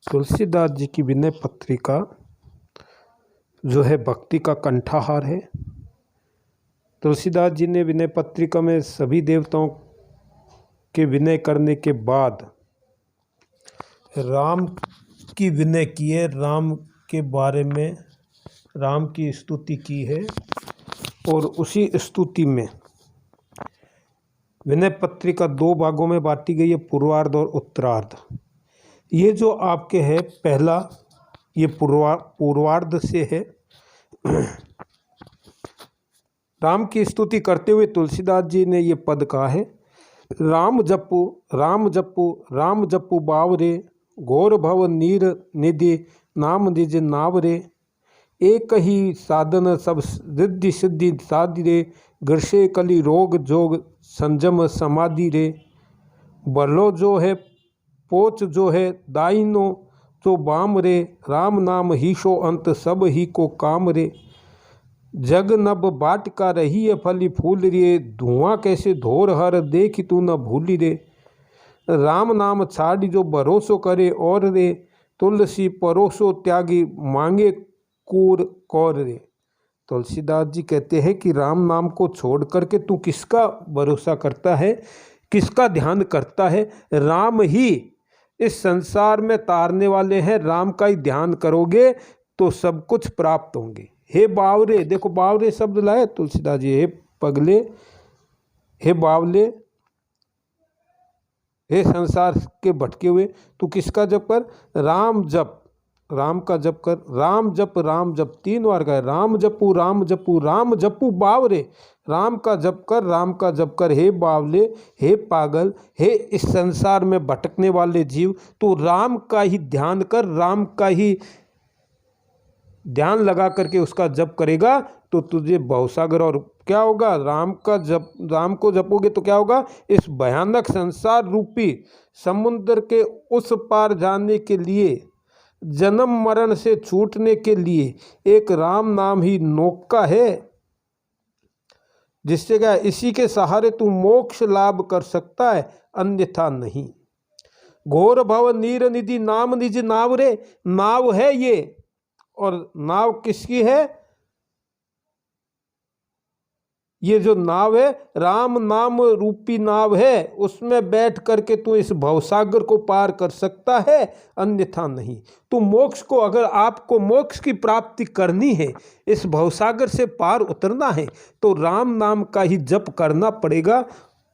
तुलसीदास जी की विनय पत्रिका जो है भक्ति का कंठाहार है। तुलसीदास जी ने विनय पत्रिका में सभी देवताओं के विनय करने के बाद राम की विनय की है, राम के बारे में राम की स्तुति की है और उसी स्तुति में विनय पत्रिका दो भागों में बांटी गई है, पूर्वार्ध और उत्तरार्ध। ये जो आपके है पहला ये पूर्वार्ध से है। राम की स्तुति करते हुए तुलसीदास जी ने ये पद कहा है, राम जपु राम जपु राम जपु बावरे, घोर भव नीर निधि नाम निज नावरे, एक ही साधन सब रिद्धि सिद्धि साधि रे, ग्रसे कली रोग जोग संजम समाधि रे, बलो जो है पोच जो है दाइनो जो बाम रे, राम नाम ही शो अंत सब ही को काम रे, जग नब बाटिका रही है फली फूल रे, धुआं कैसे धोर हर देख तू न भूली रे, राम नाम छाड़ी जो भरोसो करे और रे, तुलसी परोसो त्यागी मांगे कूर कौर रे। तुलसीदास जी कहते हैं कि राम नाम को छोड़ करके तू किसका भरोसा करता है, किसका ध्यान करता है। राम ही इस संसार में तारने वाले हैं, राम का ही ध्यान करोगे तो सब कुछ प्राप्त होंगे। हे बावरे, देखो बावरे शब्द लाए तुलसीदास जी, हे पगले, हे बावले, हे संसार के भटके हुए, तू किसका जप कर, राम जप, राम का जप कर, राम जप तीन बार का है, राम जपू राम जपू बावरे, राम का जप कर, राम का जप कर, हे बावले, हे पागल, हे इस संसार में भटकने वाले जीव, तू राम का ही ध्यान कर, राम का ही ध्यान लगा करके उसका जप करेगा तो तुझे भवसागर और क्या होगा, राम का जप, राम को जपोगे तो क्या होगा, इस भयानक संसार रूपी समुद्र के उस पार जाने के लिए, जन्म मरण से छूटने के लिए एक राम नाम ही नौका है, जिससे क्या इसी के सहारे तू मोक्ष लाभ कर सकता है, अन्यथा नहीं। घोर भव नीर निधि नाम निज नाव रे, नाव है ये, और नाव किसकी है, ये जो नाव है राम नाम रूपी नाव है, उसमें बैठ करके तू इस भवसागर को पार कर सकता है, अन्यथा नहीं। तू मोक्ष को, अगर आपको मोक्ष की प्राप्ति करनी है, इस भवसागर से पार उतरना है, तो राम नाम का ही जप करना पड़ेगा,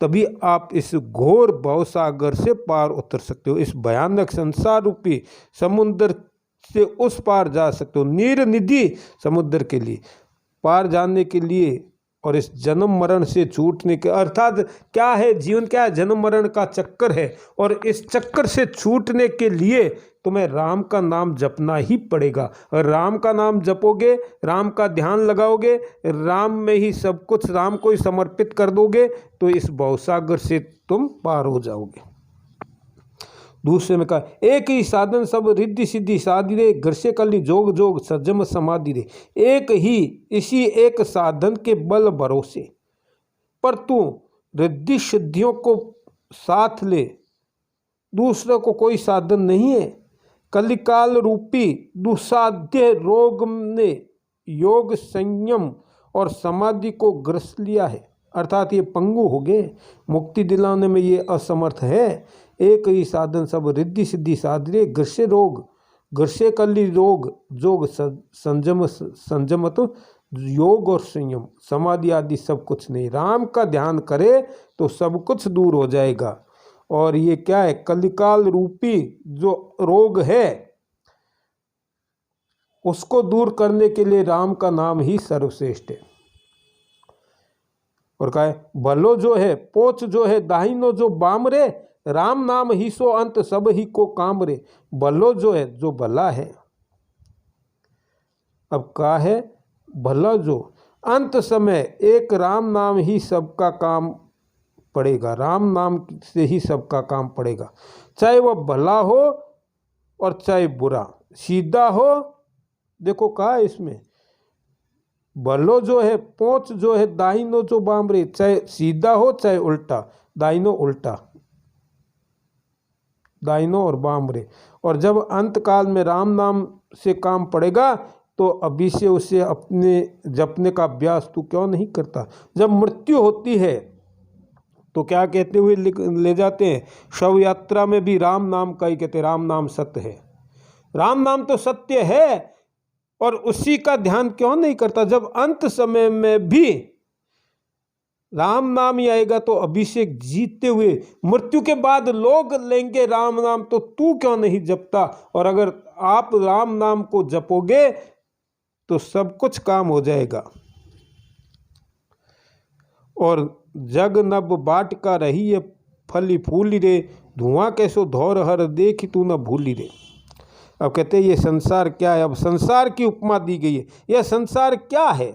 तभी आप इस घोर भवसागर से पार उतर सकते हो, इस भयानक संसार रूपी समुद्र से उस पार जा सकते हो। नीर निधि समुद्र के लिए पार जाने के लिए और इस जन्म मरण से छूटने के, अर्थात क्या है, जीवन क्या है, जन्म मरण का चक्कर है, और इस चक्कर से छूटने के लिए तुम्हें राम का नाम जपना ही पड़ेगा। और राम का नाम जपोगे, राम का ध्यान लगाओगे, राम में ही सब कुछ, राम को ही समर्पित कर दोगे, तो इस भवसागर से तुम पार हो जाओगे। दूसरे में कहा, एक ही साधन सब रिद्धि सिद्धि साधि रे, घर से कली जोग जोग सजम समाधि रे, एक ही, इसी एक साधन के बल भरोसे पर तू रिद्धि सिद्धियों को साथ ले, दूसरे को कोई साधन नहीं है। कलिकाल रूपी दुसाध्य रोग ने योग संयम और समाधि को ग्रस लिया है, अर्थात ये पंगु हो गए, मुक्ति दिलाने में ये असमर्थ है। एक ही साधन सब रिद्धि सिद्धि साधरे, ग्रसे रोग, ग्रसे कली रोग जोग संजम, संजम तो योग और संयम समाधि आदि सब कुछ नहीं। राम का ध्यान करे तो सब कुछ दूर हो जाएगा। और ये क्या है, कलिकाल रूपी जो रोग है उसको दूर करने के लिए राम का नाम ही सर्वश्रेष्ठ है। और कहा है, भलो जो है पोच जो है दाहिनो जो बाम रे, राम नाम ही सो अंत सब ही को काम रे, भलो जो है, जो भला है। अब कहा है, भला जो अंत समय एक राम नाम ही सबका काम पड़ेगा, राम नाम से ही सबका काम पड़ेगा, चाहे वह भला हो और चाहे बुरा, सीधा हो। देखो कहा है इसमें, भलो जो है पोच जो है दाहिनो जो बाम रे, चाहे सीधा हो चाहे उल्टा, दाहिनो उल्टा, दाहिनो और बाम रे, और जब अंत काल में राम नाम से काम पड़ेगा तो अभी से उसे अपने जपने का अभ्यास तू क्यों नहीं करता। जब मृत्यु होती है तो क्या कहते हुए ले जाते हैं, शव यात्रा में भी राम नाम का ही कहते, राम नाम सत्य है। राम नाम तो सत्य है और उसी का ध्यान क्यों नहीं करता। जब अंत समय में भी राम नाम ही आएगा तो अभिषेक जीतते हुए मृत्यु के बाद लोग लेंगे राम नाम, तो तू क्यों नहीं जपता। और अगर आप राम नाम को जपोगे तो सब कुछ काम हो जाएगा। और जग नब बाटका रही है फली फूली रे, धुआं कैसो धौर हर देखी तू न भूली रे। अब कहते हैं ये संसार क्या है। अब संसार की उपमा दी गई है। यह संसार क्या है,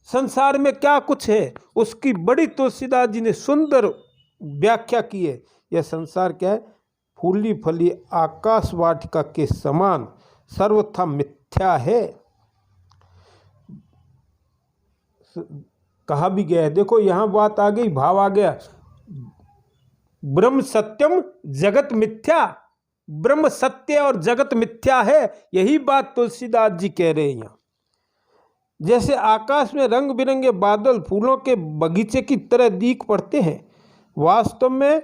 संसार में क्या कुछ है, उसकी बड़ी तुलसीदास जी ने सुंदर व्याख्या की है। यह संसार क्या है, फूली फली आकाश वाटिका के समान सर्वथा मिथ्या है। कहा भी गया है, देखो यहाँ बात आ गई, भाव आ गया, ब्रह्म सत्यम जगत मिथ्या। ब्रह्म सत्य और जगत मिथ्या है, यही बात तुलसीदास जी कह रहे हैं यहाँ। जैसे आकाश में रंग बिरंगे बादल फूलों के बगीचे की तरह दिख पड़ते हैं, वास्तव में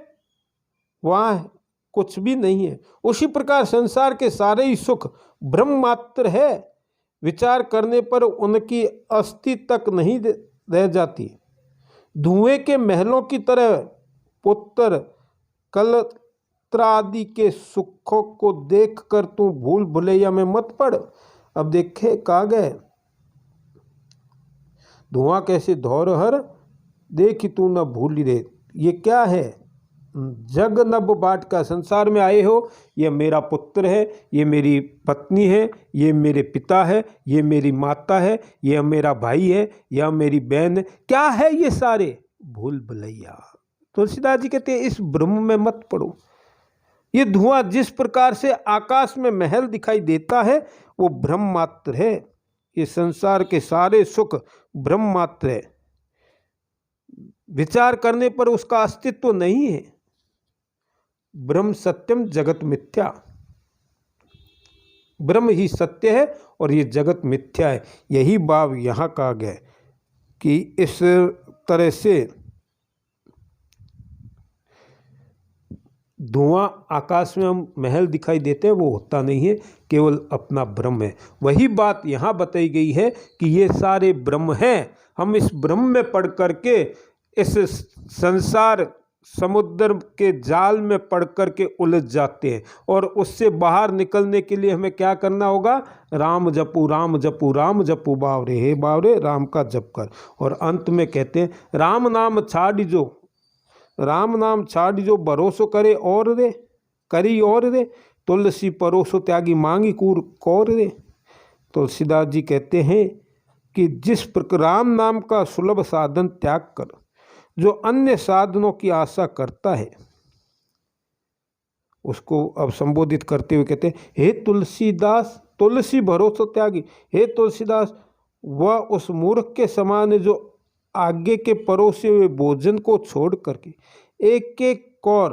वहाँ कुछ भी नहीं है, उसी प्रकार संसार के सारे ही सुख ब्रह्म मात्र है। विचार करने पर उनकी अस्थि तक नहीं रह जाती। धुएं के महलों की तरह पुत्र कलत्र आदि के सुखों को देखकर तू भूल भुलैया में मत पड़। अब देखे कहा गए, धुआं कैसे धौर हर देखी तू न भूली रे। ये क्या है, जग नब बाट का। संसार में आए हो, ये मेरा पुत्र है, ये मेरी पत्नी है, ये मेरे पिता है, ये मेरी माता है, ये मेरा भाई है, यह मेरी बहन है। क्या है ये सारे, भूल भुलैया। तुलसीदास जी कहते हैं इस ब्रह्म में मत पड़ो। ये धुआं जिस प्रकार से आकाश में महल दिखाई देता है वो ब्रह्म मात्र है। ये संसार के सारे सुख ब्रह्म मात्र है। विचार करने पर उसका अस्तित्व नहीं है। ब्रह्म सत्यम जगत मिथ्या। ब्रह्म ही सत्य है और ये जगत मिथ्या है। यही भाव यहाँ कहा गया कि इस तरह से धुआं आकाश में हम महल दिखाई देते हैं वो होता नहीं है, केवल अपना ब्रह्म है। वही बात यहाँ बताई गई है कि ये सारे ब्रह्म हैं। हम इस ब्रह्म में पढ़ करके इस संसार समुद्र के जाल में पड़ कर के उलझ जाते हैं और उससे बाहर निकलने के लिए हमें क्या करना होगा, राम जपू राम जपू राम जपू बावरे, हे बावरे राम का जप कर। और अंत में कहते हैं राम नाम छाड़ जो, राम नाम छाड़ जो भरोसो करे और रे, करी और रे, तुलसी परोसो त्यागी मांगी कूर कौर रे। तुलसीदास जी कहते हैं कि जिस प्रकार राम नाम का सुलभ साधन त्याग कर जो अन्य साधनों की आशा करता है, उसको अब संबोधित करते हुए कहते हैं हे तुलसीदास, तुलसी भरोसो त्यागी, हे तुलसीदास वह उस मूर्ख के समान है जो आगे के परोसे हुए भोजन को छोड़ करके एक एक कौर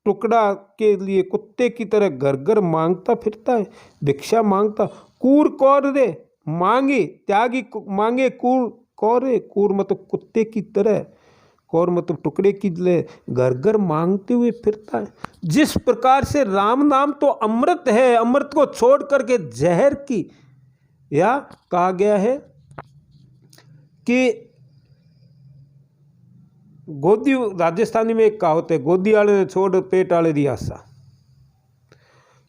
टुकड़ा के लिए कुत्ते की तरह घर घर मांगता फिरता है, भिक्षा मांगता। कूर कौर रे, मांगे त्यागी मांगे कूर कौर रे, कूर मतलब कुत्ते की तरह, कौर मतलब टुकड़े की तरह घर घर मांगते हुए फिरता है। जिस प्रकार से राम नाम तो अमृत है, अमृत को छोड़ करके जहर की, या कहा गया है कि गोदी, राजस्थानी में एक कहावत है, गोदी आले ने छोड़ पेट आले दी आशा।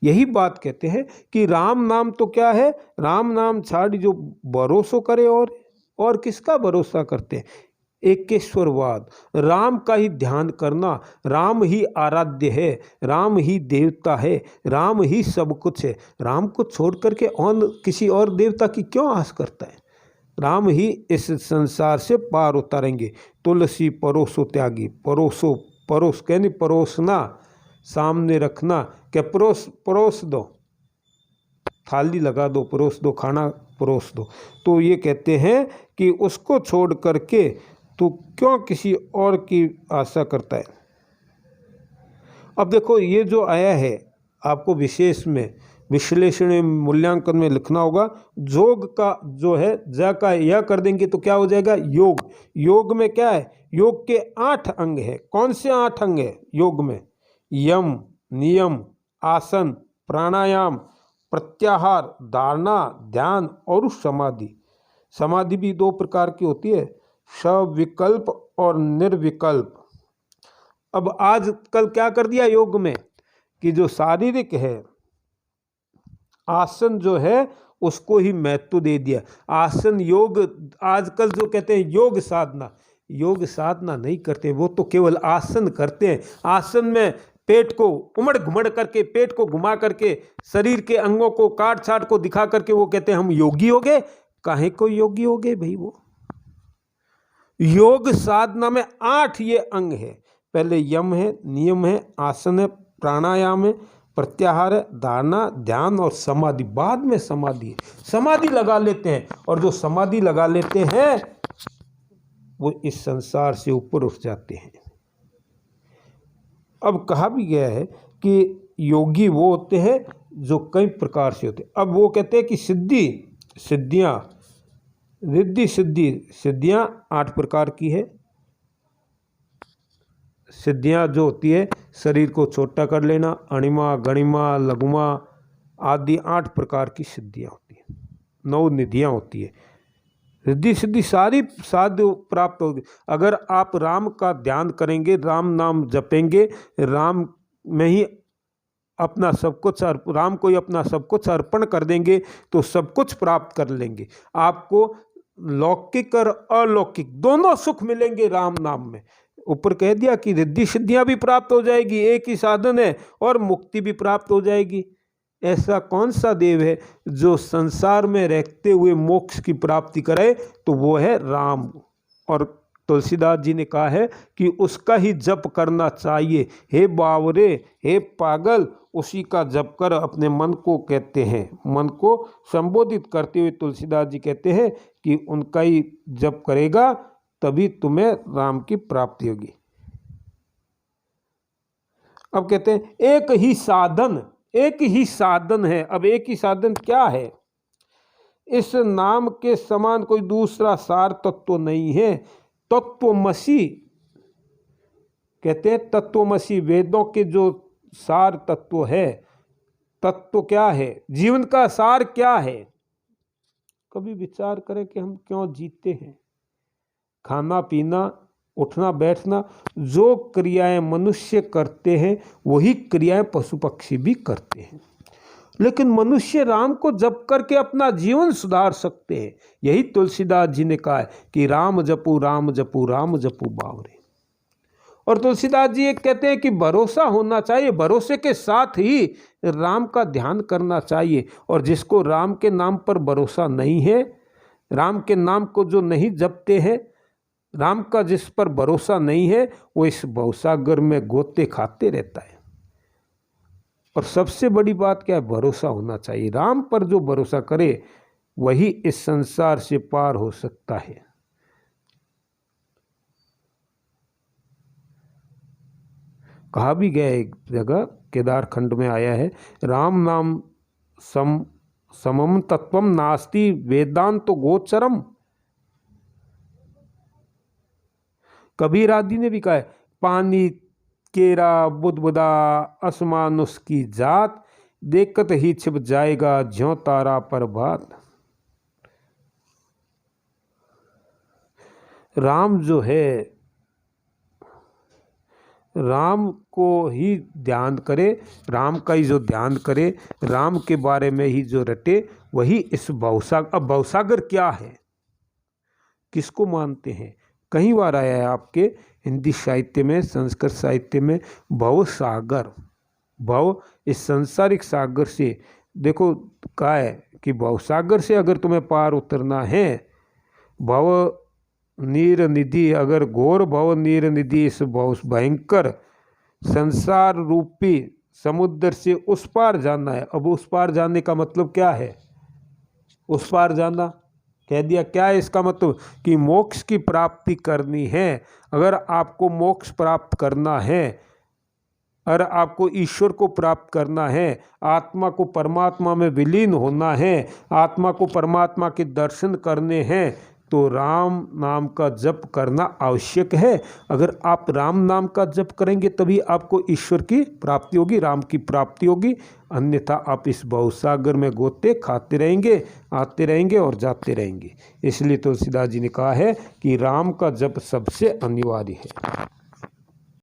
यही बात कहते हैं कि राम नाम तो क्या है, राम नाम छाड़ जो भरोसो करे और किसका भरोसा करते हैं, एकेश्वरवाद, राम का ही ध्यान करना। राम ही आराध्य है, राम ही देवता है, राम ही सब कुछ है। राम को छोड़ करके किसी और देवता की क्यों आस करता है। राम ही इस संसार से पार उतारेंगे। तुलसी परोसो त्यागी, परोसो, परोस कहने परोसना, सामने रखना, क्या परोस दो, थाली लगा दो, परोस दो, खाना परोस दो। तो ये कहते हैं कि उसको छोड़ करके तू क्यों किसी और की आशा करता है। अब देखो ये जो आया है आपको विशेष में विश्लेषण मूल्यांकन में लिखना होगा। जोग का जो है ज का यह कर देंगे तो क्या हो जाएगा योग। योग में क्या है, योग के 8 अंग है। कौन से 8 अंग है योग में? यम, नियम, आसन, प्राणायाम, प्रत्याहार, धारणा, ध्यान और समाधि। समाधि भी 2 प्रकार की होती है, सविकल्प और निर्विकल्प। अब आजकल क्या कर दिया योग में कि जो शारीरिक है आसन जो है उसको ही महत्व दे दिया। आसन योग आजकल जो कहते हैं योग साधना नहीं करते, वो तो केवल आसन करते हैं। आसन में पेट को उमड़ घुमड़ करके, पेट को घुमा करके, शरीर के अंगों को काट छाट को दिखा करके वो कहते हैं हम योगी हो गए। काहे को योगी हो गए भाई? वो योग साधना में 8 ये अंग है। पहले यम है, नियम है, आसन है, प्राणायाम है, प्रत्याहार है, धारणा, ध्यान और समाधि। बाद में समाधि है। समाधि लगा लेते हैं और जो समाधि लगा लेते हैं वो इस संसार से ऊपर उठ जाते हैं। अब कहा भी गया है कि योगी वो होते हैं जो कई प्रकार से होते हैं। अब वो कहते हैं कि सिद्धियां रिद्धि सिद्धियां 8 प्रकार की है। सिद्धियां जो होती है शरीर को छोटा कर लेना, अणिमा, गणिमा, लघुमा आदि 8 प्रकार की सिद्धियां होती है। 9 निधियां होती है। रिद्धि सिद्धि सारी साध्य प्राप्त होगी अगर आप राम का ध्यान करेंगे, राम नाम जपेंगे, राम में ही अपना सब कुछ, राम को ही अपना सब कुछ अर्पण कर देंगे तो सब कुछ प्राप्त कर लेंगे। आपको लौकिक और अलौकिक दोनों सुख मिलेंगे राम नाम में। ऊपर कह दिया कि रिद्धि सिद्धियां भी प्राप्त हो जाएगी, एक ही साधन है, और मुक्ति भी प्राप्त हो जाएगी। ऐसा कौन सा देव है जो संसार में रहते हुए मोक्ष की प्राप्ति करे? तो वो है राम। और तुलसीदास जी ने कहा है कि उसका ही जप करना चाहिए। हे बावरे, हे पागल, उसी का जप कर, अपने मन को कहते हैं, मन को संबोधित करते हुए तुलसीदास जी कहते हैं कि उनका ही जप करेगा तभी तुम्हें राम की प्राप्ति होगी। अब कहते हैं एक ही साधन है। अब एक ही साधन क्या है? इस नाम के समान कोई दूसरा सार तत्व नहीं है। तत्वमसी कहते हैं, तत्वमसी वेदों के जो सार तत्व है। तत्व क्या है? जीवन का सार क्या है? कभी विचार करें कि हम क्यों जीते हैं। खाना पीना, उठना बैठना, जो क्रियाएं मनुष्य करते हैं वही क्रियाएं पशु पक्षी भी करते हैं। लेकिन मनुष्य राम को जप करके अपना जीवन सुधार सकते हैं। यही तुलसीदास जी ने कहा है कि राम जपू राम जपू राम जपू बावरे। और तुलसीदास जी ये कहते हैं कि भरोसा होना चाहिए, भरोसे के साथ ही राम का ध्यान करना चाहिए। और जिसको राम के नाम पर भरोसा नहीं है, राम के नाम को जो नहीं जपते हैं, राम का जिस पर भरोसा नहीं है, वो इस भवसागर में गोते खाते रहता है। और सबसे बड़ी बात क्या है? भरोसा होना चाहिए। राम पर जो भरोसा करे वही इस संसार से पार हो सकता है। कहा भी गया एक जगह, केदार खंड में आया है, राम नाम समम तत्वम नास्ति वेदांत गोचरम। कबीर आदि ने भी कहा है, पानी केरा बुदबुदा आसमान उसकी जात, देखत ही छिप जाएगा ज्यों तारा पर भात। राम जो है, राम को ही ध्यान करे, राम का ही जो ध्यान करे, राम के बारे में ही जो रटे, वही इस भवसागर। अब भवसागर क्या है, किसको मानते हैं? कई बार आया है आपके हिंदी साहित्य में, संस्कृत साहित्य में, भव सागर। भव इस सांसारिक सागर से, देखो कहा है कि भव सागर से अगर तुम्हें पार उतरना है, भव नीर निधि, अगर घोर भव नीर निधि, इस भव भयंकर संसार रूपी समुद्र से उस पार जाना है। अब उस पार जाने का मतलब क्या है? उस पार जाना कह दिया, क्या है इसका मतलब? कि मोक्ष की प्राप्ति करनी है। अगर आपको मोक्ष प्राप्त करना है अगर आपको ईश्वर को प्राप्त करना है, आत्मा को परमात्मा में विलीन होना है, आत्मा को परमात्मा के दर्शन करने हैं, तो राम नाम का जप करना आवश्यक है। अगर आप राम नाम का जप करेंगे तभी आपको ईश्वर की प्राप्ति होगी, राम की प्राप्ति होगी। अन्यथा आप इस भवसागर में गोते खाते रहेंगे, आते रहेंगे और जाते रहेंगे। इसलिए तुलसीदास जी ने कहा है कि राम का जप सबसे अनिवार्य है।